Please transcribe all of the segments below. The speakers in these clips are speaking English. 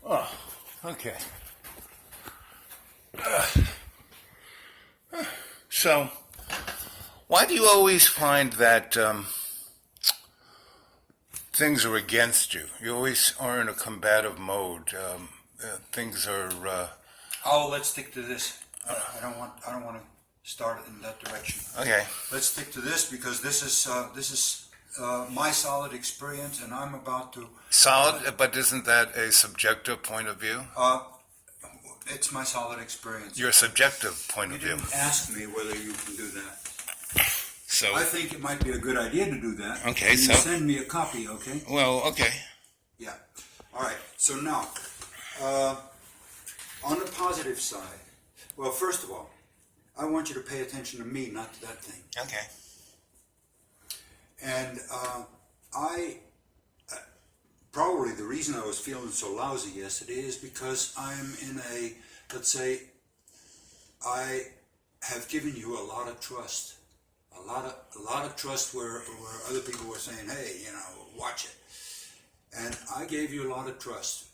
Oh, okay. So, why do you always find that things are against you? You always are in a combative mode. Things are. Oh, let's stick to this. I don't want to start in that direction. Okay. Let's stick to this because this is my solid experience, and I'm about to. Solid, but isn't that a subjective point of view? It's my solid experience. Your subjective point You of view. didn't ask me whether you can do that. So. I think it might be a good idea to do that. Okay, so so. Send me a copy, okay? Well, okay. Yeah. All right. So now, on the positive side, well, first of all, I want you to pay attention to me, not to that thing. Okay. And probably the reason I was feeling so lousy yesterday is because I'm in a, let's say, I have given you a lot of trust. A lot of trust where other people were saying, hey, watch it. And I gave you a lot of trust.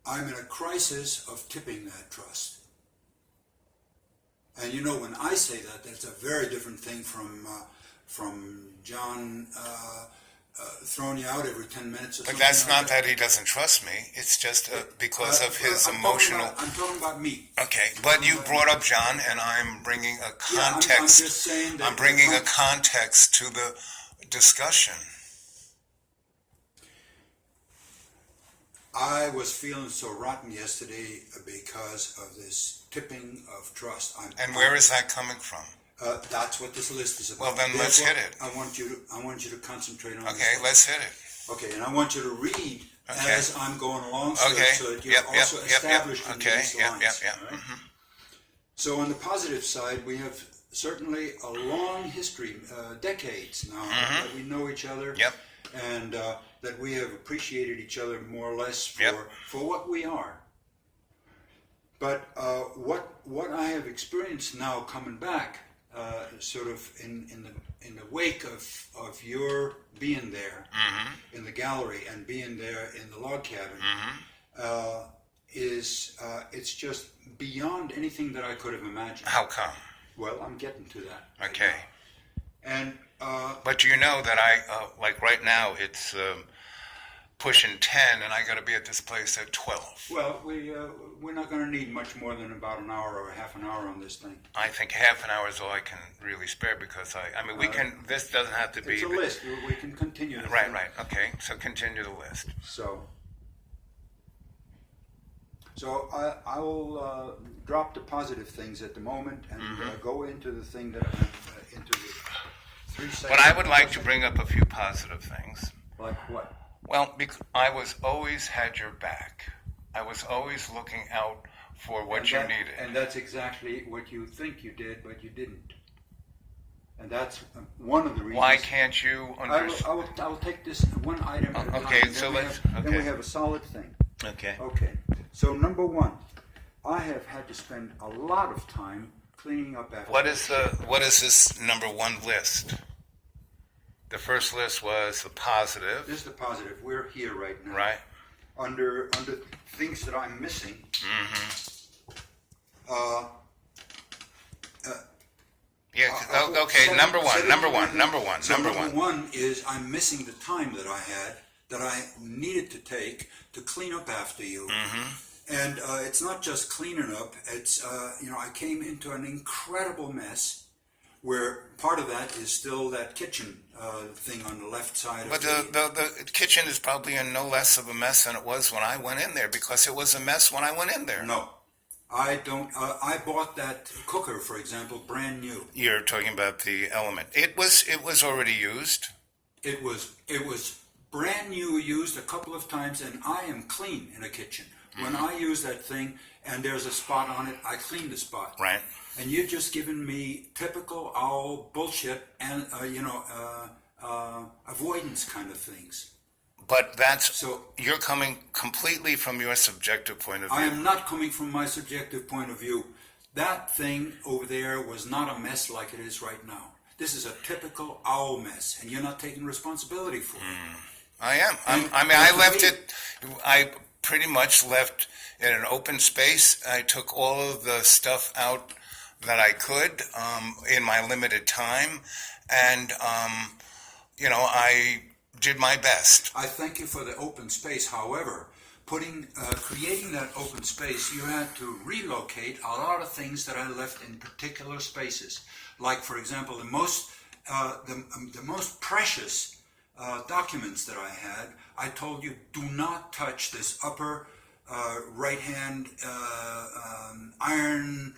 I'm in a crisis of tipping that trust. And when I say that, that's a very different thing from John throwing you out every 10 minutes or something. But that's like not that he doesn't trust me. It's just because of his emotional. I'm talking about me. Okay, but you brought up John, and I'm bringing a context. I'm just saying that I'm bringing a context to the discussion. I was feeling so rotten yesterday because of this tipping of trust. And where is that coming from? That's what this list is about. Well, then let's hit it. I want you to concentrate on. Okay, let's hit it. Okay, and I want you to read as I'm going along, so that you're also establishing these lines. Right? Mm-hmm. So on the positive side, we have certainly a long history, decades now, that we know each other. Yep. And that we have appreciated each other more or less for what we are. But what I have experienced now coming back, sort of in the wake of your being there in the gallery and being there in the log cabin, is it's just beyond anything that I could have imagined. How come? Well, I'm getting to that. Okay. Right now. And but you know that I like right now it's pushing 10, and I got to be at this place at 12. Well, we're not going to need much more than about an hour or half an hour on this thing. I think half an hour is all I can really spare because I mean we can. This doesn't have to be. It's a list. We can continue. Right. Okay. So continue the list. So I will drop the positive things at the moment and go into the thing that into the 3 seconds. But I would like to bring up a few positive things. Like what? Well, I was always had your back. I was always looking out for what you needed. And that's exactly what you think you did, but you didn't. And that's one of the reasons. Why can't you understand? I will take this one item at a time. Okay, so then we have a solid thing. Okay. Okay. So number one, I have had to spend a lot of time cleaning up after. What is this number one list? The first list was the positive. This is the positive. We're here right now. Right. Under things that I'm missing. Okay. Number one. Number one is I'm missing the time that I had that I needed to take to clean up after you. And it's not just cleaning up. It's I came into an incredible mess, where part of that is still that kitchen thing on the left side. But the kitchen is probably in no less of a mess than it was when I went in there, because it was a mess when I went in there. No, I don't. I bought that cooker, for example, brand new. You're talking about the Element. It was already used. It was brand new, used a couple of times, and I am clean in a kitchen. When I use that thing and there's a spot on it, I clean the spot. Right. And you've just given me typical owl bullshit and avoidance kind of things. But you're coming completely from your subjective point of view. I am not coming from my subjective point of view. That thing over there was not a mess like it is right now. This is a typical owl mess, and you're not taking responsibility for it. I am. And- I mean, and I to left me- it. I pretty much left in an open space. I took all of the stuff out that I could in my limited time, and I did my best. I thank you for the open space. However, creating that open space, you had to relocate a lot of things that I left in particular spaces. Like, for example, the most precious documents that I had. I told you, do not touch this upper right-hand iron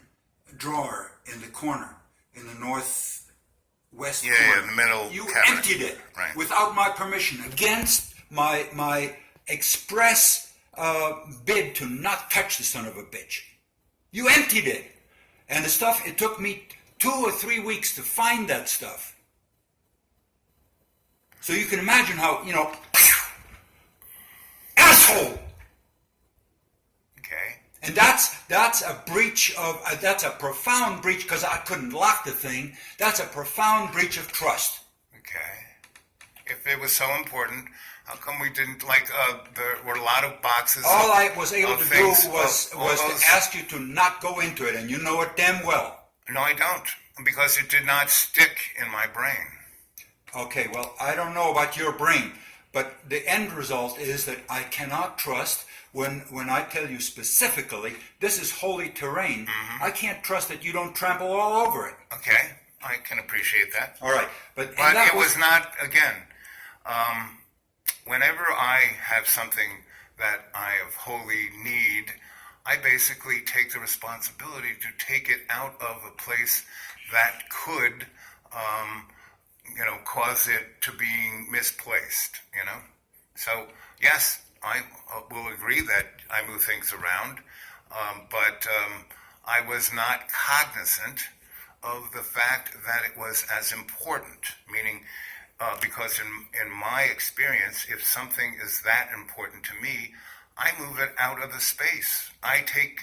drawer in the corner, in the northwest corner. Yeah, in the middle You cabinet. emptied it Right. without my permission, against my express bid to not touch the son of a bitch. You emptied it. And the stuff, it took me 2 or 3 weeks to find that stuff. So you can imagine how, asshole! Okay. And that's a breach of, that's a profound breach, because I couldn't lock the thing. That's a profound breach of trust. Okay. If it was so important, how come we didn't, there were a lot of boxes All of, I was able of to do things, was of all those- to ask you to not go into it, and you know it damn well. No, I don't, because it did not stick in my brain. Okay, well, I don't know about your brain, but the end result is that I cannot trust when I tell you specifically, this is holy terrain. I can't trust that you don't trample all over it. Okay, I can appreciate that. All right, but It was not, again, whenever I have something that I have wholly need, I basically take the responsibility to take it out of a place that could, cause it to being misplaced, So, yes, I will agree that I move things around, but I was not cognizant of the fact that it was as important, meaning because in my experience, if something is that important to me, I move it out of the space. I take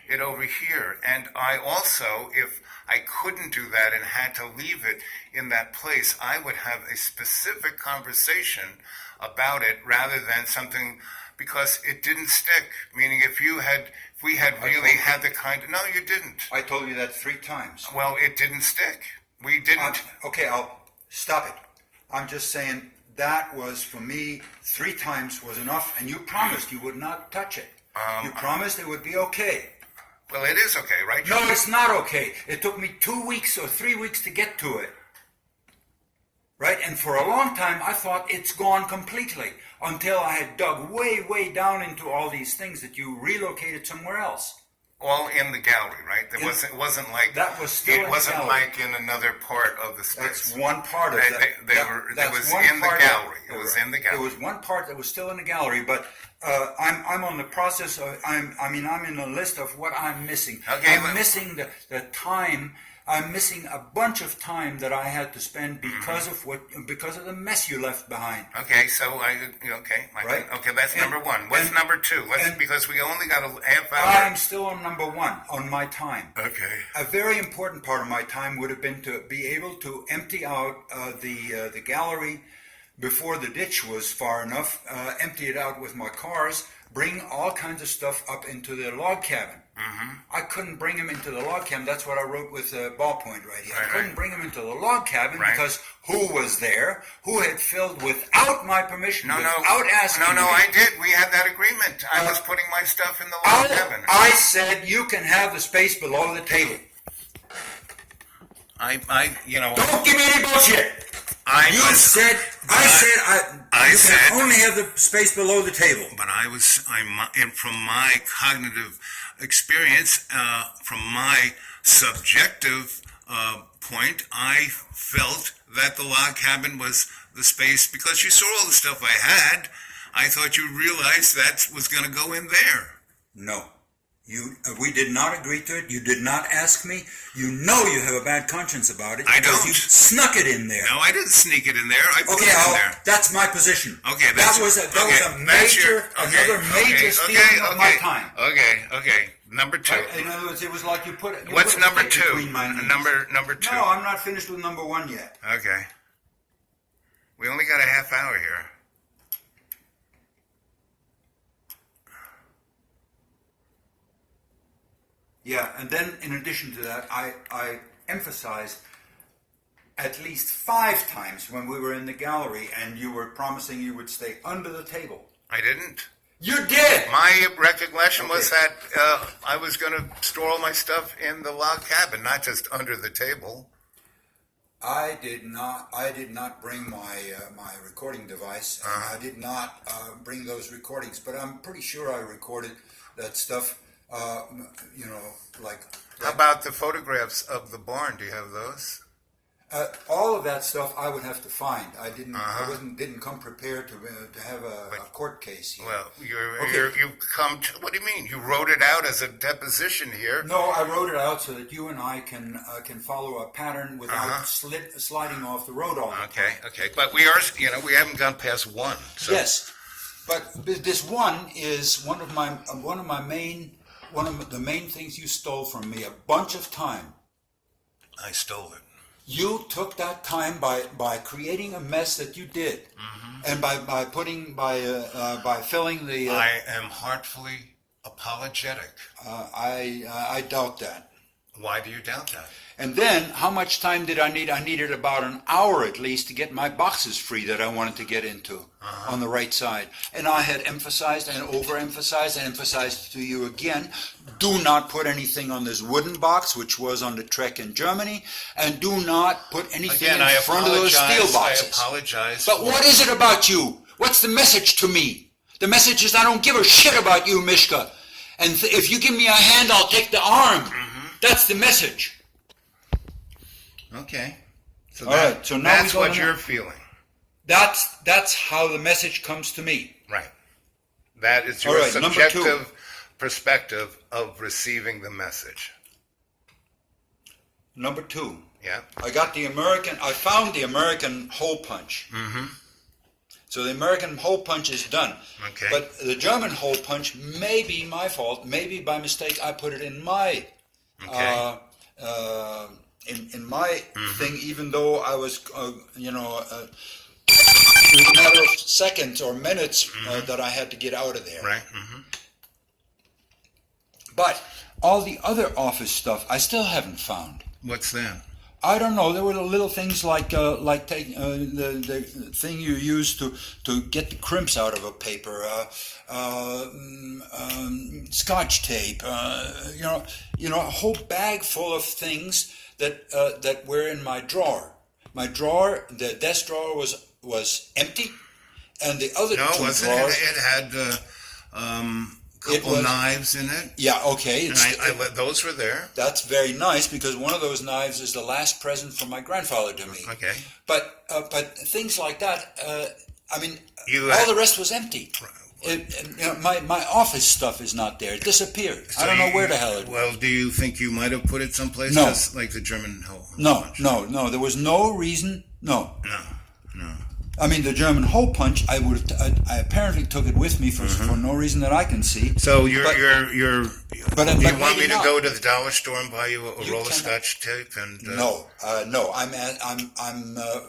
it over here. And I also, if I couldn't do that and had to leave it in that place, I would have a specific conversation about it rather than something, because it didn't stick. Meaning if we had really had the kind of, no, you didn't. I told you that 3 times. Well, it didn't stick. We didn't. Okay, I'll stop it. I'm just saying that was, for me, 3 times was enough, and you promised you would not touch it. You promised it would be okay. Well, it is okay, right? No, it's not okay. It took me 2 weeks or 3 weeks to get to it. Right? And for a long time, I thought it's gone completely, until I had dug way, way down into all these things that you relocated somewhere else. All in the gallery, right? It wasn't like that was still in it the wasn't gallery. like in another part of the space. That's one part of that. It was in the gallery. It was in the gallery. It was one part that was still in the gallery, but I'm on the process of, I'm in a list of what I'm missing. Okay, I'm missing the time. I'm missing a bunch of time that I had to spend because of the mess you left behind. Okay, so Right. Okay, that's number one. What's number two? Because we only got a half I'm hour. still on number 1 on my time. Okay. A very important part of my time would have been to be able to empty out the gallery before the ditch was far enough, empty it out with my cars, bring all kinds of stuff up into the log cabin. I couldn't bring him into the log cabin. That's what I wrote with a ballpoint right here. I couldn't bring him into the log cabin because who was there? Who had filled without my permission, without asking me? No, I did. We had that agreement. I was putting my stuff in the log cabin. I said you can have the space below the table. Don't give me any bullshit. You said you can only have the space below the table. But from my cognitive experience, from my subjective point, I felt that the log cabin was the space because you saw all the stuff I had. I thought you realized that was going to go in there. No. We did not agree to it. You did not ask me. You know you have a bad conscience about it. I because don't. You snuck it in there. No, I didn't sneak it in there. I put it in there. That's my position. Okay, that was another major stealing of my time. Okay. Number 2. In other words, it was like you put it. What's number 2? Between my knees. Number 2. No, I'm not finished with number 1 yet. Okay. We only got a half hour here. Yeah, and then in addition to that, I emphasized at least 5 times when we were in the gallery and you were promising you would stay under the table. I didn't. You did! My recollection was that I was going to store all my stuff in the log cabin, not just under the table. I did not bring my recording device. I did not bring those recordings, but I'm pretty sure I recorded that stuff. How about the photographs of the barn? Do you have those? All of that stuff I would have to find. I didn't come prepared to have a court case here. Well, you come to, what do you mean? You wrote it out as a deposition here. No, I wrote it out so that you and I can follow a pattern without sliding off the road all the time. Okay. But we haven't gone past one. So. Yes, but this one is one of the main things you stole from me a bunch of time. I stole it. You took that time by creating a mess that you did, and by filling the. I am heartfully apologetic. I doubt that. Why do you doubt that? And then, how much time did I need? I needed about an hour at least to get my boxes free that I wanted to get into on the right side. And I had emphasized and overemphasized and emphasized to you again, do not put anything on this wooden box, which was on the trek in Germany, and do not put anything in front of those steel boxes. I apologize. But what is it about you? What's the message to me? The message is I don't give a shit about you, Mishka. And if you give me a hand, I'll take the arm. That's the message. Okay. So so now that's what you're feeling. That's how the message comes to me. Right. That is your subjective perspective of receiving the message. Number 2. Yeah. I found the American hole punch. So the American hole punch is done. Okay. But the German hole punch may be my fault. Maybe by mistake I put it in my in my thing, even though I was, it was a matter of seconds or minutes that I had to get out of there. Right. But all the other office stuff I still haven't found. What's that? I don't know. There were the little things like taking the thing you use to get the crimps out of a paper, Scotch tape, a whole bag full of things that were in my drawer. My drawer, the desk drawer was empty, and the other two drawers. It had couple knives in it. Yeah, okay. Those were there. That's very nice because one of those knives is the last present from my grandfather to me. Okay. But things like that, all the rest was empty. My office stuff is not there. It disappeared. So I don't know where the hell it was. Well, do you think you might have put it someplace No. else, like the German hole? No. There was no reason. No. No. I mean, the German hole punch. I apparently took it with me for no reason that I can see. So do you want me to go to the dollar store and buy you a roll of Scotch tape? And no.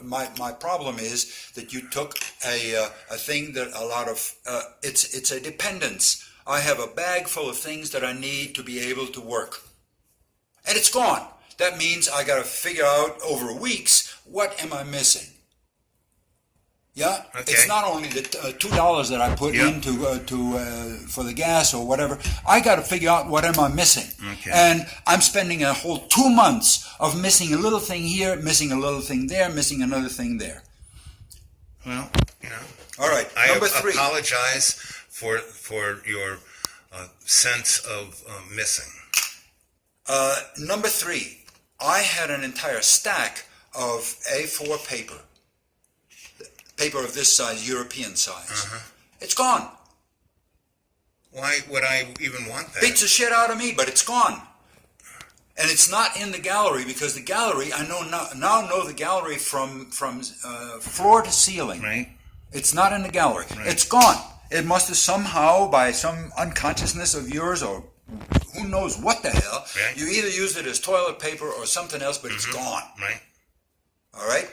My problem is that you took a thing that a lot of it's a dependence. I have a bag full of things that I need to be able to work, and it's gone. That means I got to figure out over weeks what am I missing. Yeah, okay. It's not only the $2 that I put into for the gas or whatever. I got to figure out what am I missing, and I'm spending a whole 2 months of missing a little thing here, missing a little thing there, missing another thing there. Well, all right. Number 3. Apologize for your sense of missing. Number 3. I had an entire stack of A4 paper. Paper of this size, European size. It's gone. Why would I even want that? Beats the shit out of me, but it's gone. And it's not in the gallery because the gallery, I know the gallery from floor to ceiling. Right. It's not in the gallery. Right. It's gone. It must have somehow, by some unconsciousness of yours or who knows what the hell, you either used it as toilet paper or something else, but it's gone. Right. All right?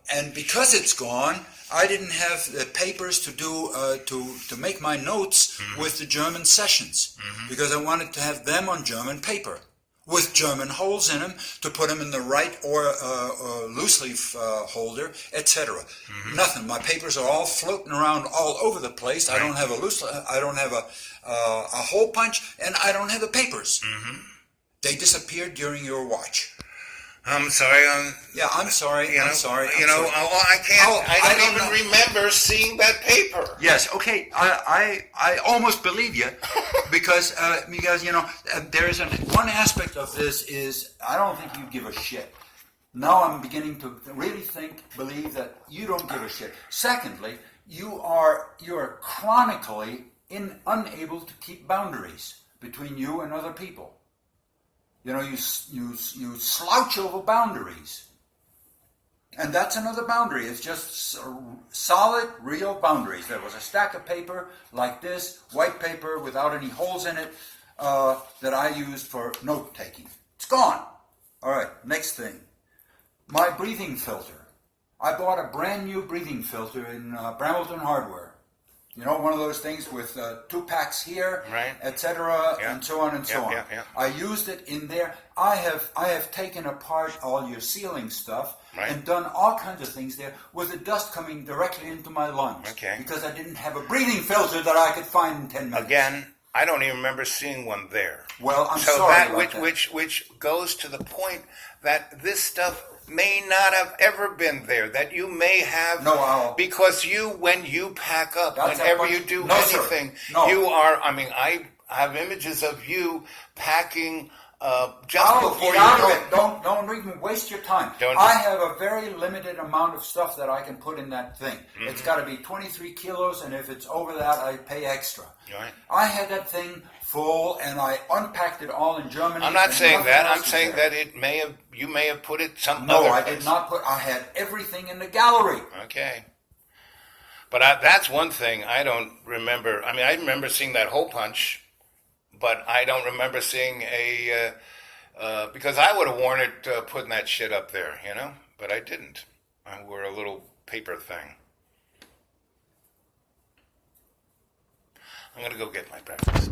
And because it's gone, I didn't have the papers to do to make my notes with the German sessions because I wanted to have them on German paper with German holes in them to put them in the right or loose leaf holder, etc. Nothing. My papers are all floating around all over the place. I don't have I don't have a hole punch, and I don't have the papers. They disappeared during your watch. I'm sorry. Yeah, I'm sorry. I'm sorry. I can't. I don't even remember seeing that paper. Yes. Okay. I almost believe you because there is one aspect of this is I don't think you give a shit. Now I'm beginning to really believe that you don't give a shit. Secondly, you're chronically unable to keep boundaries between you and other people. You slouch over boundaries. And that's another boundary. It's just solid, real boundaries. There was a stack of paper like this, white paper without any holes in it, that I used for note-taking. It's gone. All right, next thing. My breathing filter. I bought a brand new breathing filter in Brambleton Hardware. One of those things with 2 packs here, right, etc., and so on and so on. Yeah. I used it in there. I have taken apart all your ceiling stuff and done all kinds of things there with the dust coming directly into my lungs. Okay. Because I didn't have a breathing filter that I could find in 10 minutes. Again, I don't even remember seeing one there. Well, I'm so sorry that about that. which goes to the point that this stuff may not have ever been there, that you may have, because when you pack up, whenever you do anything, you are, I have images of you packing just before you go. Don't even waste your time. I have a very limited amount of stuff that I can put in that thing. It's got to be 23 kilos, and if it's over that, I pay extra. Right. I had that thing full, and I unpacked it all in Germany. I'm not saying that. I'm saying that you may have put it some other place. No, I did not put. I had everything in the gallery. Okay. But that's one thing I don't remember. I remember seeing that hole punch, but I don't remember seeing because I would have worn it putting that shit up there, but I didn't. I wore a little paper thing. I'm going to go get my breakfast.